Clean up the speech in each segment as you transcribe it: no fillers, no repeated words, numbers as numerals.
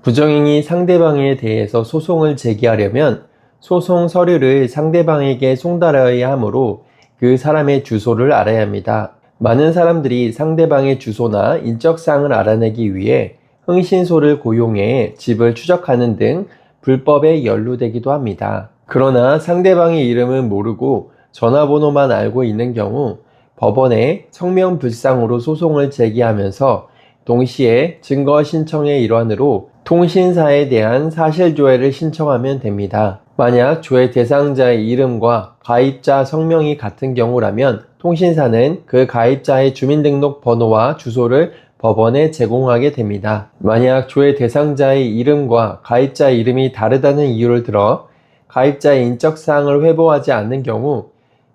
부정행위 상대방에 대해서 소송을 제기하려면 소송 서류를 상대방에게 송달하여야 하므로 그 사람의 주소를 알아야 합니다. 많은 사람들이 상대방의 주소나 인적사항을 알아내기 위해 흥신소를 고용해 집을 추적하는 등 불법에 연루되기도 합니다. 그러나 상대방의 이름은 모르고 전화번호만 알고 있는 경우 법원에 성명불상으로 소송을 제기하면서 동시에 증거 신청의 일환으로 통신사에 대한 사실조회를 신청하면 됩니다. 만약 조회 대상자의 이름과 가입자 성명이 같은 경우라면 통신사는 그 가입자의 주민등록 번호와 주소를 법원에 제공하게 됩니다. 만약 조회 대상자의 이름과 가입자 이름이 다르다는 이유를 들어 가입자의 인적사항을 회부하지 않는 경우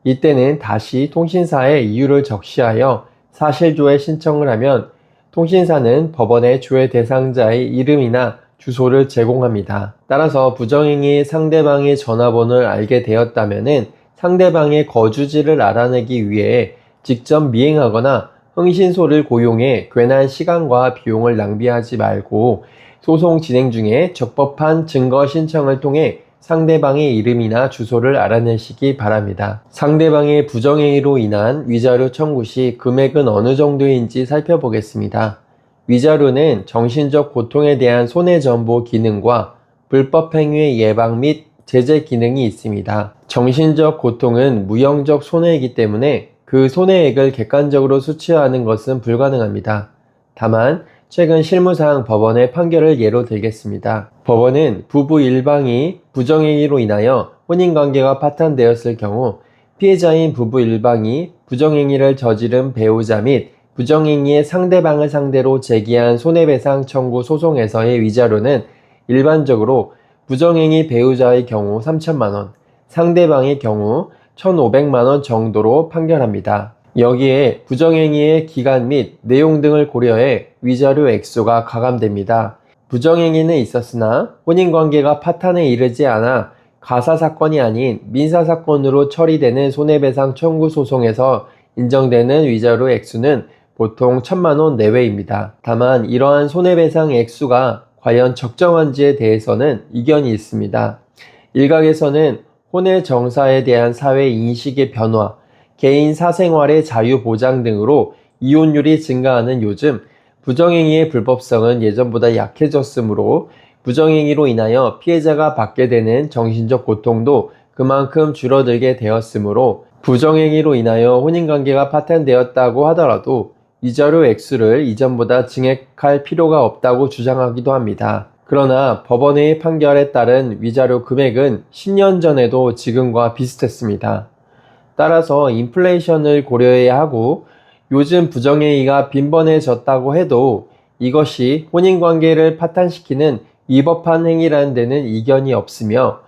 이때는 다시 통신사에 이유를 적시하여 사실조회 신청을 하면 통신사는 법원에 조회 대상자의 이름이나 주소를 제공합니다. 따라서 부정행위 상대방의 전화번호를 알게 되었다면 상대방의 거주지를 알아내기 위해 직접 미행하거나 흥신소를 고용해 괜한 시간과 비용을 낭비하지 말고 소송 진행 중에 적법한 증거 신청을 통해 상대방의 이름이나 주소를 알아내시기 바랍니다. 상대방의 부정행위로 인한 위자료 청구 시 금액은 어느 정도인지 살펴보겠습니다. 위자료는 정신적 고통에 대한 손해정보 기능과 불법행위의 예방 및 제재 기능이 있습니다. 정신적 고통은 무형적 손해이기 때문에 그 손해액을 객관적으로 수치화하는 것은 불가능합니다. 다만 최근 실무상 법원의 판결을 예로 들겠습니다. 법원은 부부 일방이 부정행위로 인하여 혼인관계가 파탄되었을 경우 피해자인 부부 일방이 부정행위를 저지른 배우자 및 부정행위의 상대방을 상대로 제기한 손해배상 청구 소송에서의 위자료는 일반적으로 부정행위 배우자의 경우 3천만원, 상대방의 경우 1,500만원 정도로 판결합니다. 여기에 부정행위의 기간 및 내용 등을 고려해 위자료 액수가 가감됩니다. 부정행위는 있었으나 혼인관계가 파탄에 이르지 않아 가사사건이 아닌 민사사건으로 처리되는 손해배상 청구 소송에서 인정되는 위자료 액수는 보통 1,000만원 내외입니다. 다만 이러한 손해배상 액수가 과연 적정한지에 대해서는 이견이 있습니다. 일각에서는 혼외 정사에 대한 사회 인식의 변화, 개인 사생활의 자유 보장 등으로 이혼율이 증가하는 요즘 부정행위의 불법성은 예전보다 약해졌으므로 부정행위로 인하여 피해자가 받게 되는 정신적 고통도 그만큼 줄어들게 되었으므로 부정행위로 인하여 혼인관계가 파탄되었다고 하더라도 위자료 액수를 이전보다 증액할 필요가 없다고 주장하기도 합니다. 그러나 법원의 판결에 따른 위자료 금액은 10년 전에도 지금과 비슷했습니다. 따라서 인플레이션을 고려해야 하고 요즘 부정행위가 빈번해졌다고 해도 이것이 혼인관계를 파탄시키는 위법한 행위라는 데는 이견이 없으며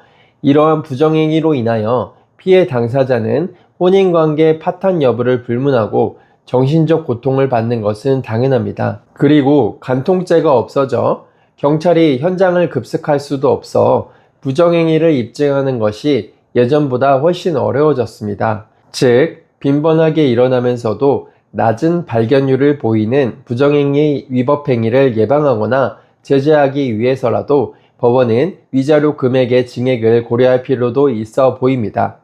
이러한 부정행위로 인하여 피해 당사자는 혼인관계 파탄 여부를 불문하고 정신적 고통을 받는 것은 당연합니다. 그리고 간통죄가 없어져 경찰이 현장을 급습할 수도 없어 부정행위를 입증하는 것이 예전보다 훨씬 어려워졌습니다. 즉, 빈번하게 일어나면서도 낮은 발견율을 보이는 부정행위 위법행위를 예방하거나 제재하기 위해서라도 법원은 위자료 금액의 증액을 고려할 필요도 있어 보입니다.